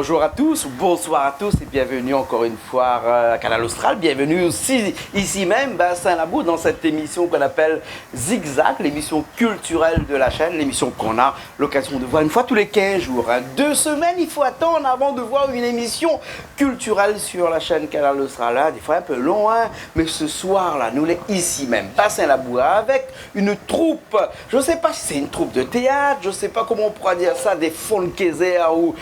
Bonjour à tous, bonsoir à tous et bienvenue encore une fois à Canal Austral. Bienvenue aussi ici même, Saint-Labou, dans cette émission qu'on appelle Zigzag, l'émission culturelle de la chaîne, l'émission qu'on a l'occasion de voir une fois tous les 15 jours. 2 semaines, il faut attendre avant de voir une émission culturelle sur la chaîne Canal Austral. Des fois un peu long, mais ce soir-là, nous sommes ici même, Saint-Labou, avec une troupe. Je ne sais pas si c'est une troupe de théâtre, je ne sais pas comment on pourra dire ça, des funkers ou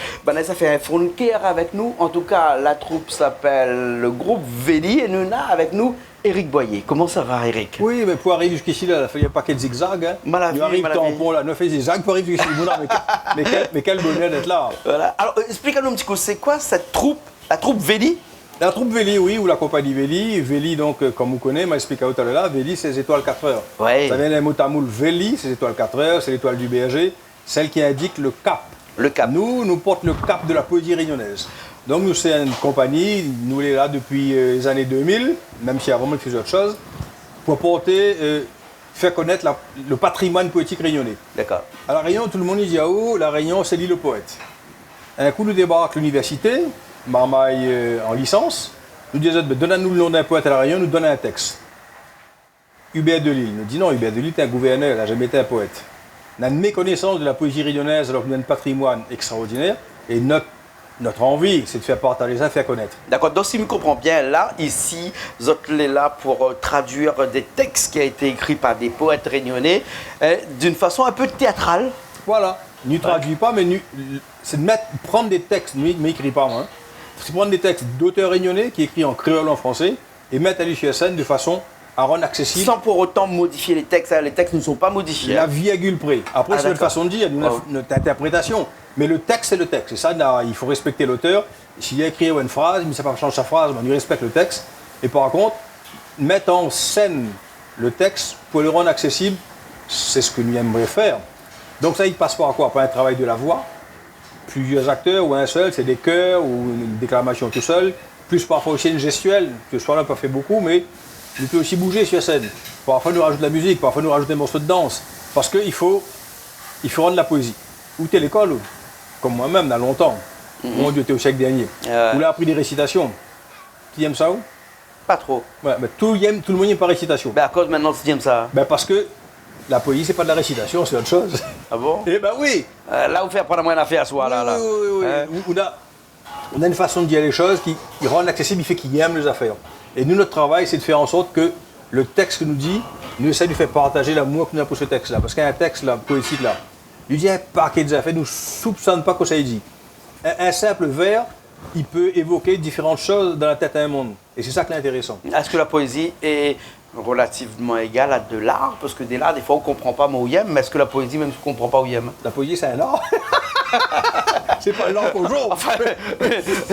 ça fait un funker avec nous. En tout cas, la troupe s'appelle le groupe Véli et nous avons avec nous Eric Boyer. Comment ça va, Eric? Oui, mais pour arriver jusqu'ici, il a fallu un paquet de zigzags. Hein. Nous arrivons tampon là, nous fait zigzag pour arriver jusqu'ici. mais quel bonheur d'être là. Voilà. Alors, explique-nous un petit peu, c'est quoi cette troupe, la troupe Véli? La troupe Véli, oui, ou la compagnie Véli. Véli, donc, comme vous connaissez, m'a expliqué tout à l'heure, Véli, c'est les étoiles 4 heures. Ouais. Ça vient d'un mot tamoul, Véli, c'est les étoiles 4 heures, c'est l'étoile du berger, celle qui indique le cap. Le cap. Nous portons le cap de la poésie réunionnaise. Donc, nous, c'est une compagnie, nous, elle est là depuis les années 2000, même si avant, on faisait autre chose, pour porter, faire connaître le patrimoine poétique réunionnais. D'accord. À La Réunion, tout le monde dit, La Réunion, c'est l'île aux poètes. Un coup, nous débarque l'université, Marmaille en licence, nous disons, donnez-nous le nom d'un poète à La Réunion, nous donne un texte. Hubert Delille. Nous dit non, Hubert Delille est un gouverneur, il n'a jamais été un poète. On a une méconnaissance de la poésie réunionnaise alors qu'on a un patrimoine extraordinaire et notre envie, c'est de faire partager ça, faire connaître. D'accord, donc si je me comprends bien, là, ici, vous êtes là pour traduire des textes qui ont été écrits par des poètes réunionnais d'une façon un peu théâtrale. Voilà, ne traduit pas, mais c'est de prendre des textes, mais n'écrit pas moi. C'est prendre des textes d'auteurs réunionnais qui écrivent en créole en français et mettre à l'échelle scène de façon à rendre accessible. Sans pour autant modifier les textes ne sont pas modifiés. La virgule près. Après, c'est notre façon de dire, notre interprétation. Mais le texte, c'est le texte. Et ça, il faut respecter l'auteur. S'il a écrit une phrase, il ne sait pas changer sa phrase, on lui respecte le texte. Et par contre, mettre en scène le texte pour le rendre accessible, c'est ce que nous aimerions faire. Donc ça, il passe par quoi? Par un travail de la voix. Plusieurs acteurs ou un seul, c'est des chœurs ou une déclamation tout seul. Plus parfois aussi une gestuelle. Ce soir-là, on n'a pas fait beaucoup, mais il peut aussi bouger sur scène. Parfois, nous rajoute de la musique, parfois, nous rajoute des morceaux de danse. Parce qu'il faut rendre la poésie. Ou t'es l'école, comme moi-même, il y a longtemps. Mon Dieu, t'es au siècle dernier. Où a appris des récitations. Tu aimes ça ou? Pas trop. Ouais, mais tout le monde n'aime pas récitation. À cause maintenant, tu aimes ça? Parce que la poésie, c'est pas de la récitation, c'est autre chose. Ah bon? Eh ben oui. Là, vous faites prendre moins d'affaires à soi, là. Oui. On a une façon de dire les choses qui rend accessible, il fait qu'il aime les affaires. Et nous, notre travail, c'est de faire en sorte que le texte que nous dit, nous essayons de faire partager l'amour que nous avons pour ce texte-là. Parce qu'un texte là, poétique, là, il dit un paquet d'affaires, nous ne soupçonnons pas que ça dit. Un simple vers, il peut évoquer différentes choses dans la tête à un monde. Et c'est ça qui est intéressant. Est-ce que la poésie est relativement égale à de l'art? Parce que de l'art, des fois, on ne comprend pas mon ouïem, mais est-ce que la poésie, même si on ne comprend pas ouïem? La poésie, c'est un art. C'est pas l'art qu'au jour. Enfin,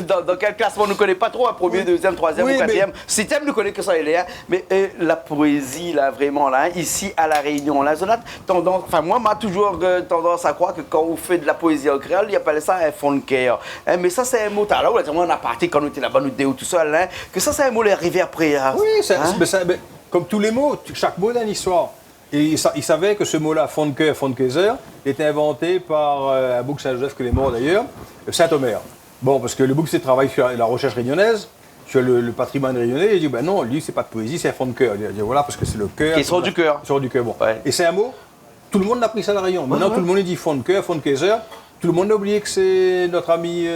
dans quel classement on ne connaît pas trop, premier, deuxième, troisième ou quatrième. Septième ne connaît que ça, il est. Mais la poésie, là, vraiment, là, ici à La Réunion, là, moi, m'a toujours tendance à croire que quand on fait de la poésie en créole, il appelle ça un funker. Mais ça, c'est un mot, là, on a parti quand on était là-bas, nous étions tout seul, que ça, c'est un mot, les rivières après. Oui, comme tous les mots, chaque mot a une histoire. Et il savait que ce mot-là, funkeser, était inventé par un bouc Saint-Joseph, que les morts d'ailleurs, Saint-Omer. Bon, parce que le bouc, c'est travaille sur la recherche réunionnaise, sur le patrimoine réunionnais, et il dit, non, lui, c'est pas de poésie, c'est un funker. Il dit, voilà, parce que c'est le cœur. Qui sort du cœur. Sort du cœur, bon. Ouais. Et c'est un mot, tout le monde a pris ça à La Réunion. Maintenant, tout le monde dit funkeser, tout le monde a oublié que c'est notre ami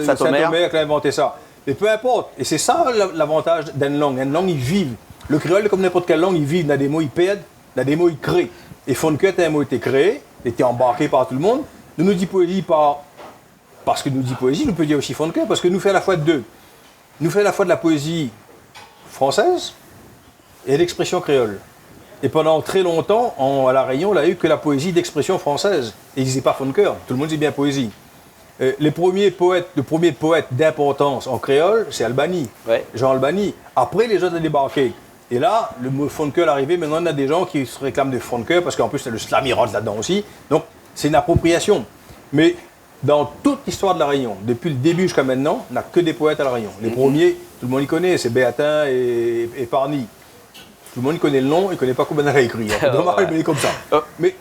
Saint-Omer qui a inventé ça. Et peu importe. Et c'est ça l'avantage d'une langue. Une langue, ils vivent. Le créole, comme n'importe quelle langue, ils vivent. Il y a des mots, ils perdent. Il y a des mots, ils créent. Et funker, c'est un mot qui a été créé, était embarqué par tout le monde. Nous dit poésie parce que nous dit poésie, nous peut dire aussi funker, parce que nous fait à la fois deux. Nous fait à la fois de la poésie française et l'expression créole. Et pendant très longtemps, à La Réunion, on a eu que la poésie d'expression française. Et ils disaient pas funker. Tout le monde dit bien poésie. Le premier poète d'importance en créole, c'est Albani. Ouais. Jean Albani. Après, les autres ont débarqué. Et là, le mot funker est arrivé. Maintenant, on a des gens qui se réclament de funker parce qu'en plus, le slam il rentre là-dedans aussi. Donc, c'est une appropriation. Mais dans toute l'histoire de La Réunion, depuis le début jusqu'à maintenant, on n'a que des poètes à La Réunion. Les premiers, tout le monde les connaît, c'est Béatin et Parny. Tout le monde connaît le nom, il ne connaît pas comment on a écrit. Dommage, mais il est comme ça. Mais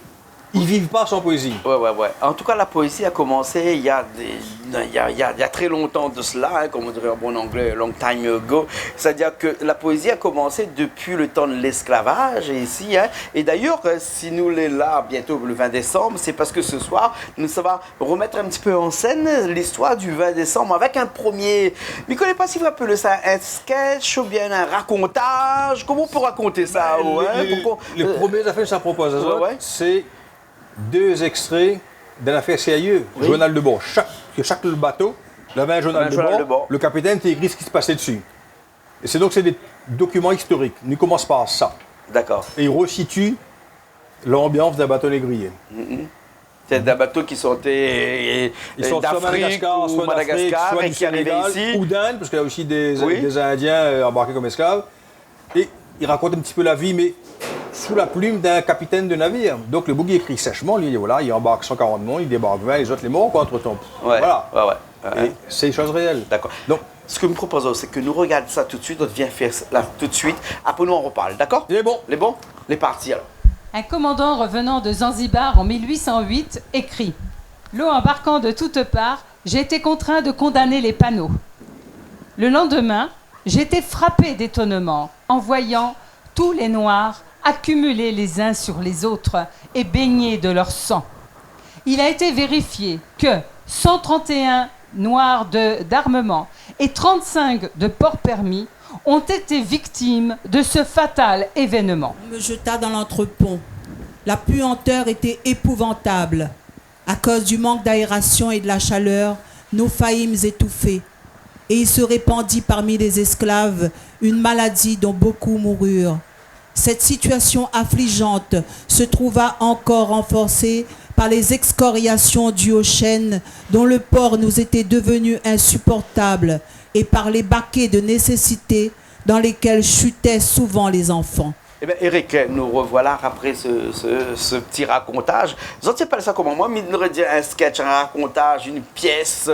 Ils ne vivent pas sans poésie. Ouais. En tout cas, la poésie a commencé il y a très longtemps de cela, hein, comme on dirait en bon anglais, long time ago. C'est-à-dire que la poésie a commencé depuis le temps de l'esclavage ici. Hein. Et d'ailleurs, si nous l'est là bientôt le 20 décembre, c'est parce que ce soir, nous ça va remettre un petit peu en scène l'histoire du 20 décembre avec un premier... Je ne connais pas si vous appelez ça un sketch ou bien un racontage. Comment on peut raconter ça? Les premières affaires que ça propose, c'est 2 extraits d'un affaire sérieuse, journal de bord. Chaque bateau avait un journal de bord. Le capitaine t'a écrit ce qui se passait dessus. Et c'est des documents historiques. Nous commence par ça. D'accord. Et il resitue l'ambiance d'un bateau négrier. C'est des bateaux qui sortaient d'Afrique ou Madagascar et qui arrivaient ici. Ou d'Inde, parce qu'il y a aussi des Indiens embarqués comme esclaves. Et il raconte un petit peu la vie, mais sous la plume d'un capitaine de navire. Donc le bouc écrit sèchement, lui, voilà, il embarque 140 monde, il débarque 20, les autres les morts, quoi, entre-temps. Voilà. Et c'est une chose réelle. D'accord. Donc, ce que nous proposons, c'est que nous regardions ça tout de suite, on vient faire là tout de suite. Après, nous, on reparle, d'accord? Il est bon. Les parties, alors. Un commandant revenant de Zanzibar en 1808 écrit « L'eau embarquant de toutes parts, j'ai été contraint de condamner les panneaux. Le lendemain, j'étais frappé d'étonnement en voyant tous les Noirs accumulés les uns sur les autres et baignés de leur sang. Il a été vérifié que 131 Noirs d'armement et 35 de port permis ont été victimes de ce fatal événement. On me jeta dans l'entrepont. La puanteur était épouvantable. À cause du manque d'aération et de la chaleur, nous faillîmes étouffer. Et il se répandit parmi les esclaves une maladie dont beaucoup moururent. Cette situation affligeante se trouva encore renforcée par les excoriations dues aux chênes dont le port nous était devenu insupportable et par les baquets de nécessité dans lesquels chutaient souvent les enfants. Eh bien, Eric, nous revoilà après ce petit racontage. Je ne sais pas ça comment moi, mais il aurait dit un sketch, un racontage, une pièce.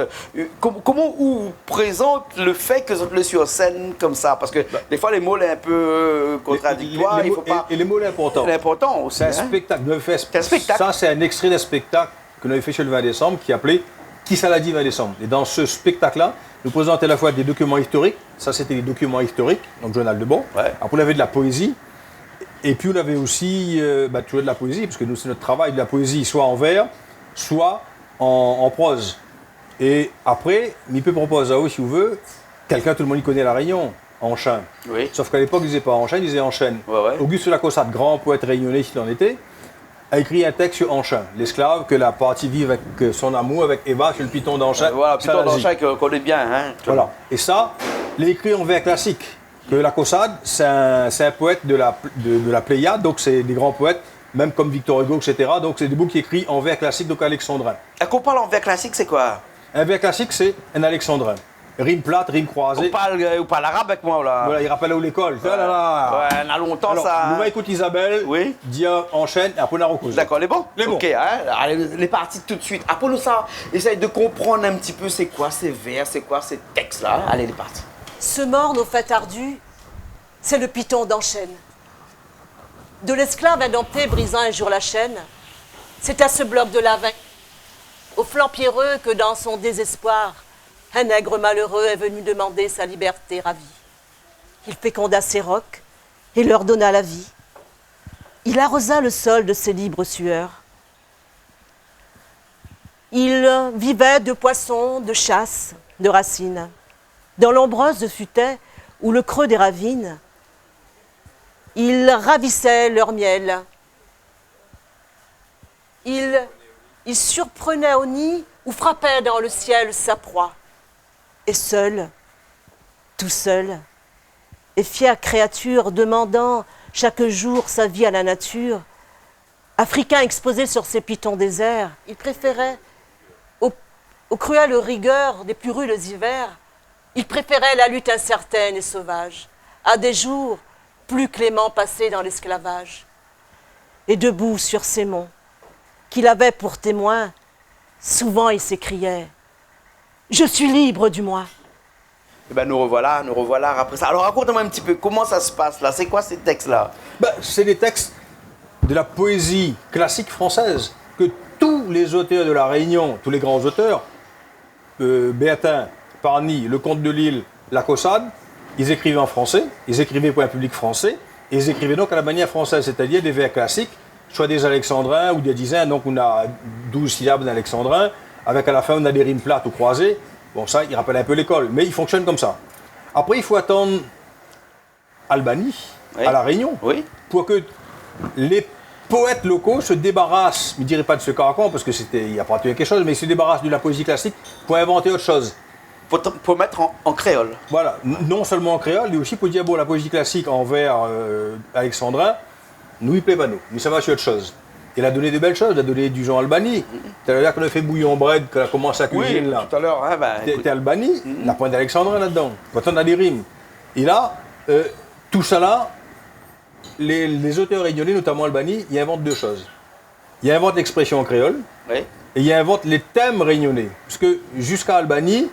Comment on présente le fait que vous êtes sur scène comme ça? Parce que des fois, les mots sont un peu contradictoires. Et les mots sont importants. L'important aussi. C'est un spectacle. Ça, c'est un extrait d'un spectacle que nous avons fait chez le 20 décembre qui est appelé Qui ça l'a dit 20 décembre. Et dans ce spectacle-là, nous présentons à la fois des documents historiques. Ça, c'était des documents historiques, donc journal de bord. Ouais. Après, on avait de la poésie. Et puis on avait aussi toujours de la poésie, parce que nous, c'est notre travail, de la poésie, soit en vers, soit en prose. Et après, il peut proposer si vous voulez, quelqu'un, tout le monde y connaît La Réunion, en chien. Oui. Sauf qu'à l'époque, il ne disait pas en chien, il disait en chêne. Ouais. Auguste Lacossade, grand poète réunionnais s'il en était, a écrit un texte sur Anchin, l'esclave que la partie vive avec son amour, avec Eva, sur le piton d'Anchin. Voilà, piton d'Anchin qu'on connaît bien. Hein, voilà. Et ça, il est écrit en vers classique. Que Lacossade, c'est un poète de la Pléiade, donc c'est des grands poètes, même comme Victor Hugo, etc. Donc c'est des bouts qui écrits en vers classique, donc alexandrin. Et qu'on parle en vers classique, c'est quoi? Un vers classique, c'est un alexandrin. Rime plate, rime croisée. On parle arabe avec moi, là. Voilà, il rappelle où l'école. Ouais, on a longtemps. Alors, ça. Nous, on écoute Isabelle, Dia enchaîne, et après on a recousu. D'accord, les bons? Les bons. Ok, hein, allez, les parties tout de suite. Après nous, ça, essaye de comprendre un petit peu c'est quoi ces vers, c'est quoi ces textes-là. Allez, les parties. Ce morne aux fêtes ardues, c'est le piton d'Enchaîne. De l'esclave indompté brisant un jour la chaîne, c'est à ce bloc de Lavin, au flanc pierreux, que dans son désespoir, un nègre malheureux est venu demander sa liberté ravie. Il féconda ses rocs et leur donna la vie. Il arrosa le sol de ses libres sueurs. Il vivait de poissons, de chasse, de racines. Dans l'ombreuse futaie ou le creux des ravines, ils ravissaient leur miel. Ils surprenaient au nid ou frappaient dans le ciel sa proie. Et seul, tout seul, et fière créature demandant chaque jour sa vie à la nature, Africain exposé sur ces pitons déserts, il préférait, aux cruelles rigueurs des plus rudes hivers, il préférait la lutte incertaine et sauvage, à des jours plus cléments passés dans l'esclavage. Et debout sur ces monts, qu'il avait pour témoin, souvent il s'écriait « Je suis libre du moi ». Eh ben nous revoilà après ça. Alors raconte-moi un petit peu, comment ça se passe là? C'est quoi ces textes-là? C'est des textes de la poésie classique française, que tous les auteurs de la Réunion, tous les grands auteurs, Béatin, Parny, Le Comte de Lille, La Caussade, ils écrivaient en français, ils écrivaient pour un public français, et ils écrivaient donc à la manière française, c'est-à-dire des vers classiques, soit des alexandrins ou des dizaines, donc on a 12 syllabes d'alexandrin, avec à la fin on a des rimes plates ou croisées. Bon, ça, il rappelle un peu l'école, mais il fonctionne comme ça. Après, il faut attendre Albanie, à La Réunion, pour que les poètes locaux se débarrassent, je ne dirais pas de ce carcan, parce qu'il appartient à quelque chose, mais ils se débarrassent de la poésie classique pour inventer autre chose. Pour mettre en créole. Voilà, non seulement en créole, mais aussi pour dire, bon, la poésie classique en vers alexandrin, nous, il plaît pas nous, mais ça va sur autre chose. Il a donné de belles choses, il a donné du Jean Albanie. Tout à l'heure, qu'on a fait bouillon bread, qu'on a commencé à cuisiner là. Tout à l'heure, hein, t'es Albanie, la pointe d'alexandrin là-dedans. Quand on a des rimes. Et là, tout ça là, les auteurs réunionnais, notamment Albanie, ils inventent deux choses. Ils inventent l'expression en créole, et ils inventent les thèmes réunionnais. Parce que jusqu'à Albanie,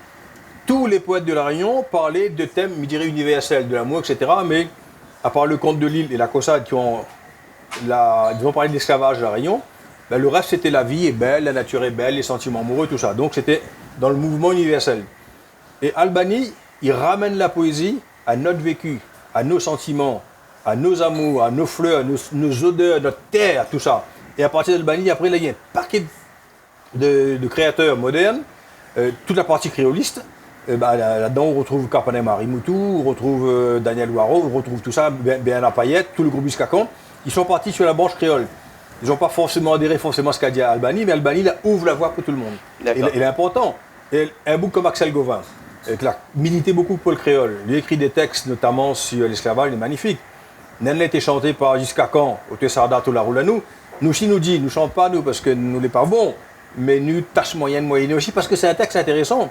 tous les poètes de la Réunion parlaient de thèmes, je dirais, universels, de l'amour, etc. Mais à part le Comte de Lille et la Caussade qui ont parlé de l'esclavage de la Réunion, ben, le reste c'était la vie est belle, la nature est belle, les sentiments amoureux, tout ça. Donc c'était dans le mouvement universel. Et Albanie, il ramène la poésie à notre vécu, à nos sentiments, à nos amours, à nos fleurs, nos odeurs, notre terre, tout ça. Et à partir d'Albanie, après, là, il y a un paquet de créateurs modernes, toute la partie créoliste. Là-dedans, on retrouve Carpanet Marimoutou, on retrouve Daniel Waro, on retrouve tout ça, Béana Payette, tout le groupe Biscacon. Ils sont partis sur la branche créole. Ils n'ont pas forcément adhéré forcément à ce qu'a dit Albanie, mais Albanie là, ouvre la voie pour tout le monde. Il est important. Et un bouc comme Axel Gauvin, qui a milité beaucoup pour le créole, il a écrit des textes notamment sur l'esclavage, il est magnifique. Nen a été chanté par Giscacan, au Tessardat ou la Roulanou. Nous aussi nous dit, nous ne chantons pas nous parce que nous n'est pas bon, mais nous tâche moyenne moyenne aussi parce que c'est un texte intéressant.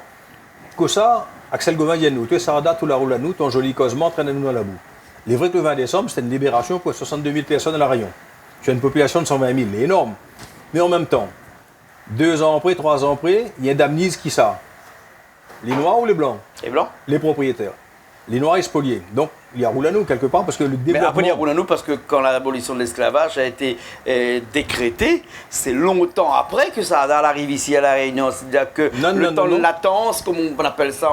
Que ça, Axel Gauvin dit nous, Tessardat ou la Roulanou, ton joli cosme entraîne-nous dans la boue. Il est vrai que le 20 décembre, c'était une libération pour 62 000 personnes à La Réunion. Sur une population de 120 000, c'est énorme. Mais en même temps, 2 ans après, 3 ans après, il y a d'amnise qui ça. Les Noirs ou les Blancs? Les Blancs. Les propriétaires. Les Noirs et spoliés. Donc, il y a Roulanou quelque part parce que le développement... Mais après, il y a Roulanou parce que quand l'abolition de l'esclavage a été décrétée, c'est longtemps après que ça arrive ici à La Réunion. C'est-à-dire que le temps de latence, comme on appelle ça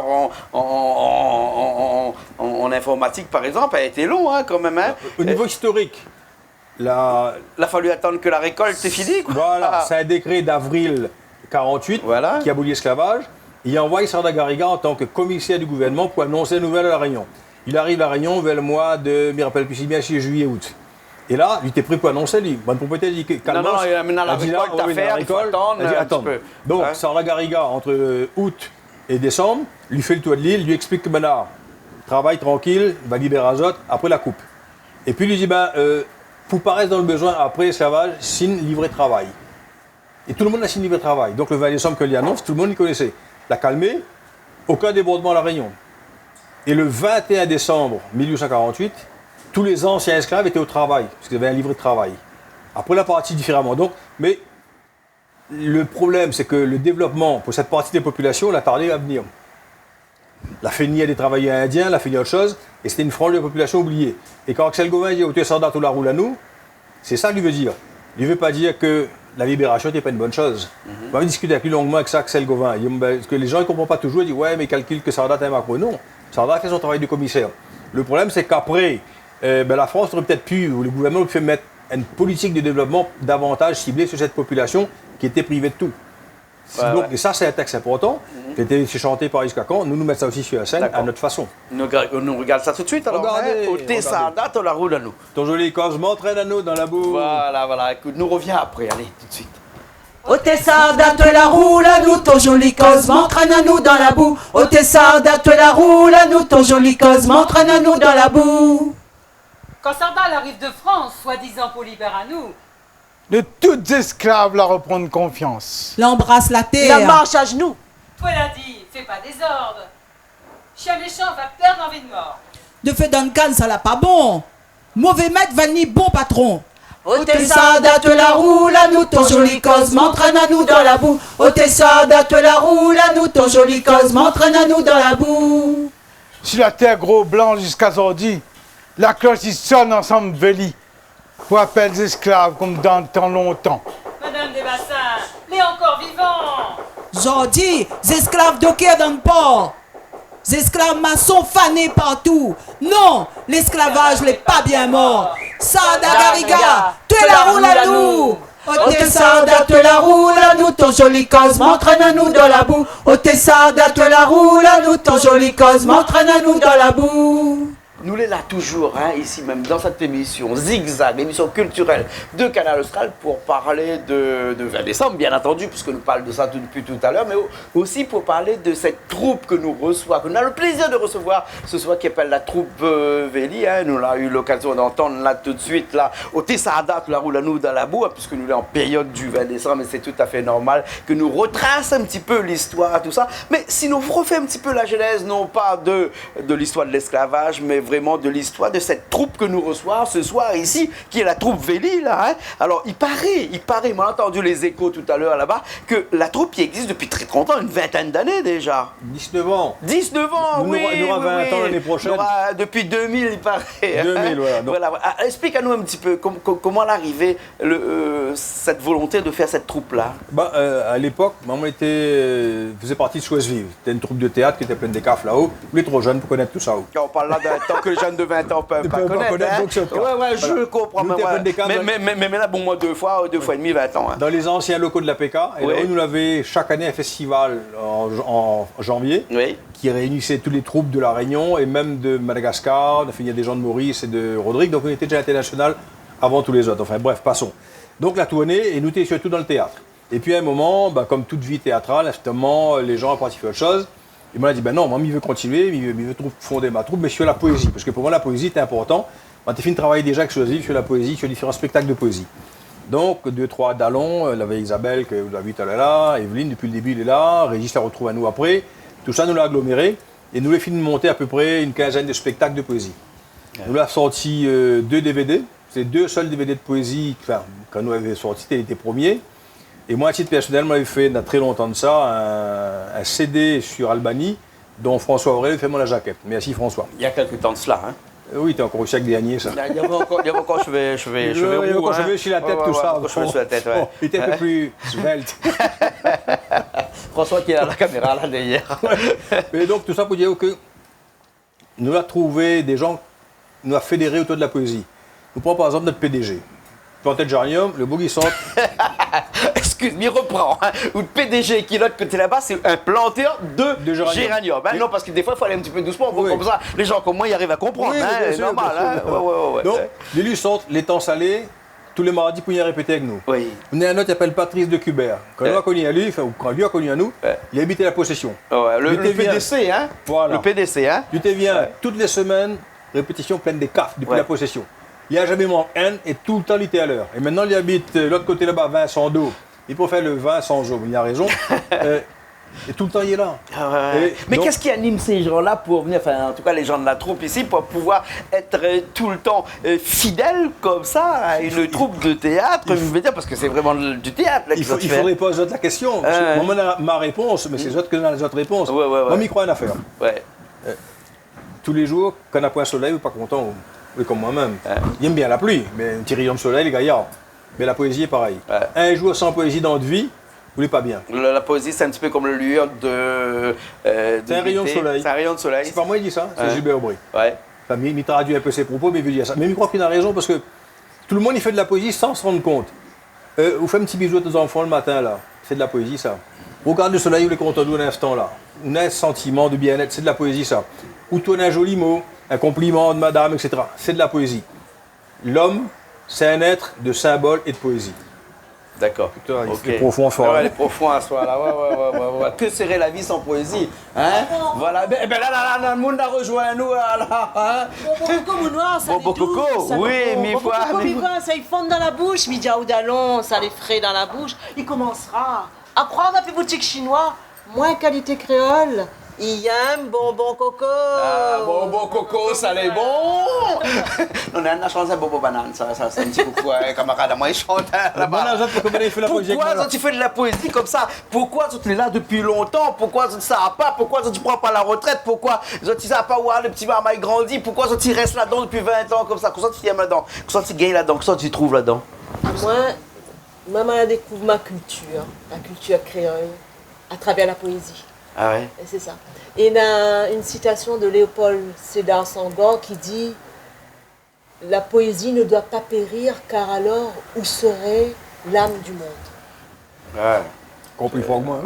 en informatique par exemple, a été long hein, quand même. Hein. Au niveau historique, il a fallu attendre que la récolte est finie. Quoi. Voilà, c'est un décret d'avril 48 qui abolit l'esclavage. Il envoie Sarda Gariga en tant que commissaire du gouvernement pour annoncer la nouvelle à La Réunion. Il arrive à La Réunion vers le mois de, je ne me rappelle plus si bien, si juillet-août. Et là, il était prêt pour annoncer, lui. Bonne propriété, il dit non, il y a maintenant la récolte à faire, il faut attendre un petit peu. Donc, hein? Sarda Gariga, entre août et décembre, lui fait le tour de l'île, lui explique que Benard travaille tranquille, va libérer Azote après la coupe. Et puis, il lui dit, pour paraître dans le besoin après l'esclavage, signe livret de travail. Et tout le monde a signé livret de travail. Donc, le 20 décembre que lui annonce, tout le monde le connaissait. L'a calmé, aucun débordement à La Réunion. Et le 21 décembre 1848, tous les anciens esclaves étaient au travail, parce qu'ils avaient un livret de travail. Après, la partie différemment. Donc, mais le problème, c'est que le développement pour cette partie des populations l'a tardé à venir. La FENI a des travailleurs indiens, la FENI a autre chose, et c'était une frange de la population oubliée. Et quand Axel Gauvin dit au Tessardat ou la Roulanou, c'est ça qu'il veut dire. Il ne veut pas dire que la libération n'était pas une bonne chose. On va discuter avec lui longuement avec ça, Axel Gauvin. Parce que les gens ne comprennent pas toujours, ils disent ouais, mais calcule que Sardat est un macro. Non, Sardat fait son travail de commissaire. Le problème, c'est qu'après, la France aurait peut-être pu, ou le gouvernement aurait pu mettre une politique de développement davantage ciblée sur cette population qui était privée de tout. Donc, et ça, c'est un texte important, qui a été chanté par Iscacan. Nous mettons ça aussi sur la scène à notre façon. Nous regarde ça tout de suite. Alors, au Tessardat ou la Roulanou. Ton joli cosme m'entraîne à nous dans la boue. Voilà. Écoute, nous revient après. Allez, tout de suite. Au Tessardat la Roulanou, ton joli cosme m'entraîne à nous dans la boue. Au Tessardat la Roulanou, ton joli cosme m'entraîne à nous dans la boue. Quand Sardal arrive de France, soi-disant pour libérer à nous, de toutes esclaves la reprendre confiance. L'embrasse la terre. La marche à genoux. toi l'a dit, fais pas désordre. Chien méchant va perdre envie de mort. De fait Duncan, ça l'a pas bon. Mauvais maître va ni bon patron. Au Tessardat la roule à nous, ton joli cosme m'entraîne à nous dans la boue. Au Tessardat la roule à nous, ton joli cosme m'entraîne à nous dans la boue. Sur la terre gros blanc jusqu'à Zordi, la cloche y sonne ensemble véli. pour appeler les esclaves comme dans le temps longtemps. Madame Desbassins, les encore vivants. J'en dis, esclaves dockers dans le port. Esclaves maçons fanés partout. Non, l'esclavage n'est pas bien mort. Sada Gariga, tu es la roule à nous. Oh t'es Sada, tu la roule à nous, ton joli cos m'entraîne à nous dans la boue. Oh t'es Sada, tu la roule à nous, ton joli cos m'entraîne à nous dans la boue. Nous l'est là toujours, hein, ici même, dans cette émission Zigzag, l'émission culturelle de Canal Austral, pour parler de 20 décembre, bien entendu, puisque nous parlons de ça depuis tout à l'heure, mais aussi pour parler de cette troupe que nous reçoit, que nous avons le plaisir de recevoir ce soir, qui s'appelle la troupe Véli. Hein, nous avons eu l'occasion d'entendre là tout de suite, là, au Tessada, la roule à nous dans la boue, hein, puisque nous sommes en période du 20 décembre, et c'est tout à fait normal que nous retrace un petit peu l'histoire, tout ça. Mais si nous refait un petit peu la genèse, non pas de l'histoire de l'esclavage, mais vraiment de l'histoire de cette troupe que nous reçoit ce soir ici, qui est la troupe Véli, là. Hein. Alors, il paraît, on a entendu les échos tout à l'heure là-bas, que la troupe qui existe depuis très longtemps, une vingtaine d'années déjà. 19 ans. 19 ans, oui. Il y aura 20 ans l'année prochaine. Depuis 2000, il paraît. 2000, voilà. Donc. Voilà. Explique-nous un petit peu comment l'arrivée, cette volonté de faire cette troupe-là. À l'époque, maman faisait partie de Souhaite Vive. C'était une troupe de théâtre qui était pleine des cafes là-haut. Vous êtes trop jeune pour connaître tout ça. On parle là d'un temps que les jeunes de 20 ans peuvent pas connaître. Hein? Ouais, je comprends. Mais là, bon, moi, deux fois et demi, 20 ans. Hein. Dans les anciens locaux de la PK, et là, nous avait chaque année un festival en janvier qui réunissait toutes les troupes de La Réunion et même de Madagascar. Il y a des gens de Maurice et de Rodrigue, donc on était déjà international avant tous les autres. Enfin bref, passons. Donc la tournée, et nous étions surtout dans le théâtre. Et puis à un moment, comme toute vie théâtrale, justement, les gens ont pratiqué autre chose. Et moi, il a dit, non, moi, il veut continuer, il veut fonder ma troupe, mais je fais la poésie. Parce que pour moi, la poésie était important. Quand tu as fini de travailler déjà sur la poésie, sur différents spectacles de poésie. Donc, 2-3 Dallon, la veille Isabelle, que vous avez vu, elle est là, Evelyne, depuis le début, il est là, Régis la retrouve à nous après. Tout ça, nous l'a aggloméré. Et nous, les fini de monter à peu près une quinzaine de spectacles de poésie. Nous l'avons sorti 2 DVD. C'est 2 seuls DVD de poésie, quand nous avions sorti, c'était les premiers. Et moi, à titre personnel, j'avais fait, il y a très longtemps de ça, un CD sur Albanie, dont François Aurel fait moi la jaquette. Merci François. Il y a quelques temps de cela, hein. Oui, tu es encore aussi avec des Agnès, ça. Il y avait encore cheveux roux. Cheveux sur la tête, tout ça. Cheveux sur la tête, ouais. Il était un peu plus svelte. François qui est à la caméra, là, derrière. Mais donc, tout ça pour dire que nous avons trouvé des gens, nous avons fédéré autour de la poésie. Nous prenons par exemple notre PDG. Planté de Géranium, le beau qui sort. Excuse-moi, reprends. Hein. Ou le PDG qui est de l'autre côté là-bas, c'est un planteur de Géranium. Hein. Non, parce que des fois, il faut aller un petit peu doucement. Comme ça, les gens comme moi, ils arrivent à comprendre. Oui, hein. C'est normal. Hein. Donc, les lui sortent les temps salés, tous les mardis pour y répéter avec nous. Oui. On a un autre qui s'appelle Patrice de Cubert. Quand on a connu à lui, ou quand lui a connu à nous, il a habité la possession. Le PDC, hein. Voilà. Le PDC, hein. Tu te viens toutes les semaines, répétition pleine des CAF depuis la possession. Il n'y a jamais moins haine et tout le temps il était à l'heure. Et maintenant il habite l'autre côté là-bas, Vincent d'eau. Il peut faire le vin sans eau, il a raison. Et tout le temps il est là. Mais qu'est-ce qui anime ces gens-là pour venir, enfin en tout cas les gens de la troupe ici, pour pouvoir être tout le temps fidèles comme ça à une troupe de théâtre, parce que c'est vraiment du théâtre là, il faudrait poser la question. Moi ma réponse, mais c'est les autres que dans les autres réponses. Moi m'y crois une affaire. Tous les jours, quand on n'a pas un soleil, vous n'êtes pas content. Oui, comme moi-même. Il aime bien la pluie, mais un petit rayon de soleil, les gaillards. Mais la poésie est pareil. Un jour sans poésie dans votre vie, vous n'êtes pas bien. La poésie, c'est un petit peu comme le lueur de. C'est un rayon de soleil. C'est un rayon de soleil. C'est pas moi qui dis ça, c'est Gilbert Aubry. Enfin, il traduit un peu ses propos, mais il veut dire ça. Mais il croit qu'il a raison parce que tout le monde il fait de la poésie sans se rendre compte. Vous faites un petit bisou à nos enfants le matin, là. C'est de la poésie, ça. Regardez le soleil, vous les comptez un instant, là. On a un sentiment de bien-être, c'est de la poésie, ça. Ou tourne un joli mot. Un compliment de madame, etc. C'est de la poésie. L'homme, c'est un être de symboles et de poésie. D'accord. C'est profond à soi. Elle est profond à soi, là. Ouais. Que serait la vie sans poésie, hein? Voilà. Ben là, le monde a rejoint nous, là. Hein? Bobo Coco, oui, mi fois. Ça, il fond dans la bouche, Midja Oudalon, ça les frais dans la bouche. Il commencera à croire dans les boutiques chinois, moins qualité créole. Yam, bonbon coco. Ah, bonbon coco, ça l'est bon. On a la chance de bonbon banane, ça c'est un petit coucou, camarade à moi, il chante là-bas. Pourquoi tu fais de la poésie comme ça? Pourquoi tu es là depuis longtemps? Pourquoi tu ne sais pas? Pourquoi tu ne prends pas la retraite? Pourquoi tu ne sais pas où le petit maman grandit? Pourquoi tu restes là-dedans depuis 20 ans comme ça? Comment tu aimes là-dedans? Comment tu gagnes là-dedans? Comment tu trouves là-dedans? Moi, maman découvre ma culture, la culture créole, à travers la poésie. Ah ouais? Et c'est ça. Et il y a une citation de Léopold Sédar Senghor qui dit « La poésie ne doit pas périr, car alors où serait l'âme du monde ?» Ouais. Compris fort que moi.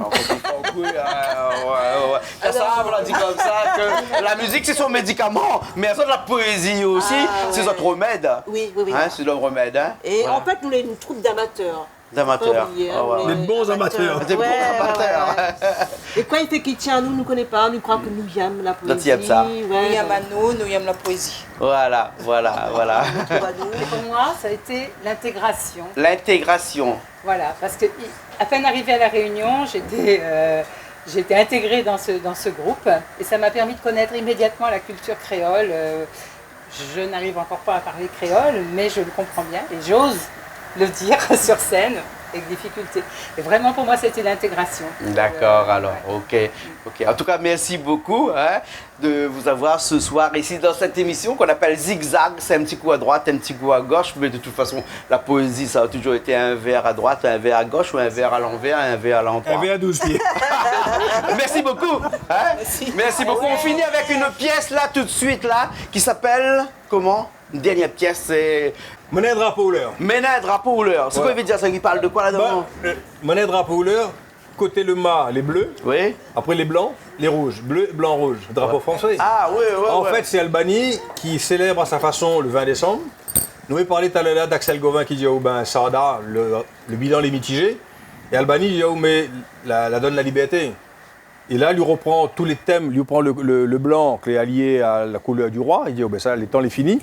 Ça, on l'a dit comme ça, que la musique c'est son médicament, mais ça, la poésie aussi, c'est notre remède. Oui. Hein, c'est notre remède. Hein? Et en fait, nous, on est une troupe d'amateurs. D'amateurs. Des bons amateurs. Des bons amateurs. Et quand il fait qu'il tient à nous, ne connaît pas, nous croit que nous aimons la poésie. Tu aimes ça. Nous aimons à nous aimons la poésie. Voilà. Et pour moi, ça a été l'intégration. L'intégration. Voilà, parce que à peine arrivée à La Réunion, j'étais intégrée dans ce groupe et ça m'a permis de connaître immédiatement la culture créole. Je n'arrive encore pas à parler créole, mais je le comprends bien et j'ose le dire sur scène avec difficulté. Et vraiment pour moi c'était l'intégration. D'accord, alors, ok. En tout cas, merci beaucoup de vous avoir ce soir ici dans cette émission qu'on appelle Zigzag. C'est un petit coup à droite, un petit coup à gauche, mais de toute façon, la poésie, ça a toujours été un verre à droite, un verre à gauche, ou un verre à l'envers, un verre à l'endroit. Un verre à 12 pieds. Merci beaucoup. Merci beaucoup. On finit avec une pièce là tout de suite là qui s'appelle comment? Une dernière pièce, c'est Monnaie drapeau couleur. Monnaie drapeau couleur. C'est quoi veut dire ça? Qui parle de quoi là-dedans? Monnaie drapeau couleur. Côté le mât, les bleus. Oui. Après les blancs, les rouges. Bleu, blanc, rouge. Drapeau français. Ah oui. En fait, c'est Albanie qui célèbre à sa façon le 20 décembre. Nous avons parlé tout à l'heure d'Axel Gauvin qui dit oh ben Sada, le bilan est mitigé. Et Albanie dit oh mais la donne la liberté. Et là, lui reprend tous les thèmes, lui reprend le blanc qui est allié à la couleur du roi. Il dit oh ben ça, les temps les finis.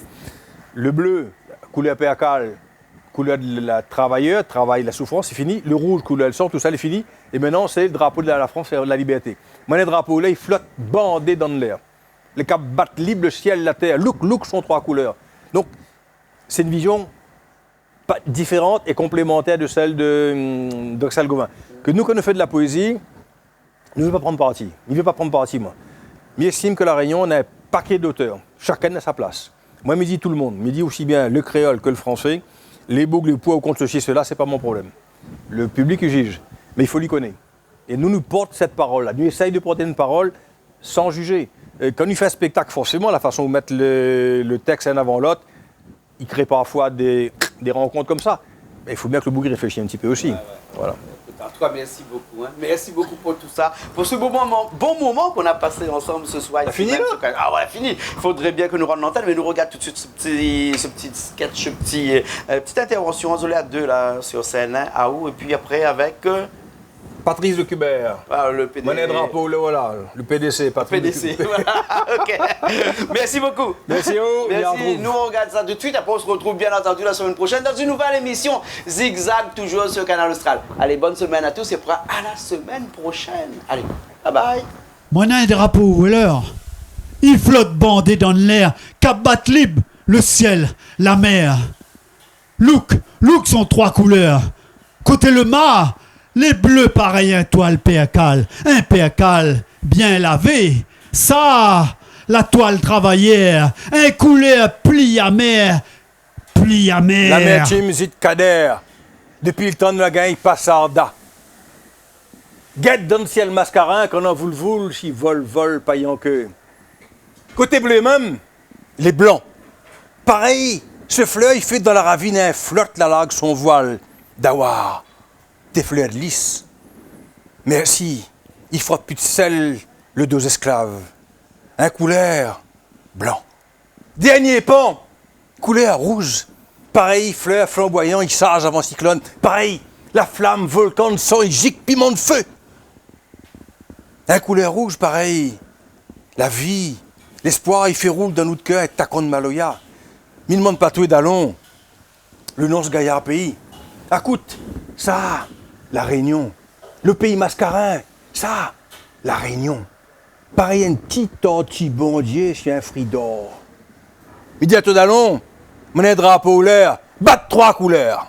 Le bleu, couleur péacal, couleur de la travailleur, travail, la souffrance, c'est fini. Le rouge, couleur le sang, tout ça, c'est fini. Et maintenant, c'est le drapeau de la France et de la liberté. Mon drapeau, là, il flotte bandé dans l'air. Les caps battent libre, le ciel, la terre. Look sont trois couleurs. Donc, c'est une vision différente et complémentaire de celle d'Axel Gauvin. Que nous, quand on fait de la poésie, ne veut pas prendre parti. Il ne veut pas prendre parti, moi. Mais il estime que la Réunion, on a un paquet d'auteurs. Chacun a sa place. Moi, me dit tout le monde. Me dit aussi bien le créole que le français. Les boucles, les poids ou contre ceci, cela, c'est pas mon problème. Le public juge. Mais il faut lui connaître. Et nous porte cette parole-là. Nous essayons de porter une parole sans juger. Quand il fait un spectacle, forcément, la façon de mettre le texte un avant l'autre, il crée parfois des rencontres comme ça. Mais il faut bien que le bouc réfléchisse un petit peu aussi. Voilà. En tout cas, merci beaucoup. Merci beaucoup pour tout ça. Pour ce bon moment qu'on a passé ensemble ce soir. Fini là? Ah ouais, fini. Il faudrait bien que nous rendions l'antenne, mais nous regarde tout de suite ce petit sketch, petite intervention en à deux là, sur scène. À où? Et puis après avec... Patrice de Cubert. Le PDC. Monnaie drapeau, le PDC. Patrice PDC, voilà. Ok. Merci beaucoup. Merci. Merci. Nous, on regarde ça tout de suite. Après, on se retrouve bien entendu la semaine prochaine dans une nouvelle émission Zigzag, toujours sur Canal Austral. Allez, bonne semaine à tous et à la semaine prochaine. Allez, bye bye. Monnaie drapeau, l'heure. Il flotte bandé dans l'air, cap batte libre, le ciel, la mer. Look sont trois couleurs. Côté le mât, les bleus pareil un toile percale, un percale bien lavé. Ça, la toile travaillère, un couleur pli à mer. La mer Chimzit Kader, depuis le temps de la gagne Passarda. Guette dans le ciel mascarin, qu'on en voule, si vol, paillant que. Côté bleu même, les blancs. Pareil, ce fleuve, il fait dans la ravine un flotte la lague son voile. Dawar. Des fleurs lisses. Merci, il frotte plus de sel, le dos esclave. Un couleur blanc. Dernier pan, couleur rouge. Pareil, fleur flamboyant, il sage avant cyclone. Pareil, la flamme, volcan de sang, il gicle, piment de feu. Un couleur rouge, pareil, la vie, l'espoir, il fait roule dans notre cœur et tacon de Maloya. Mi demande pas tout et d'allons. Le nom ce gaillard pays. Écoute, ça. La Réunion, le pays mascarin, ça, la Réunion. pareil un petit anti-bondier chez un fridor. Il dit à tout d'allons, mon drapeau l'air, bat 3 couleurs.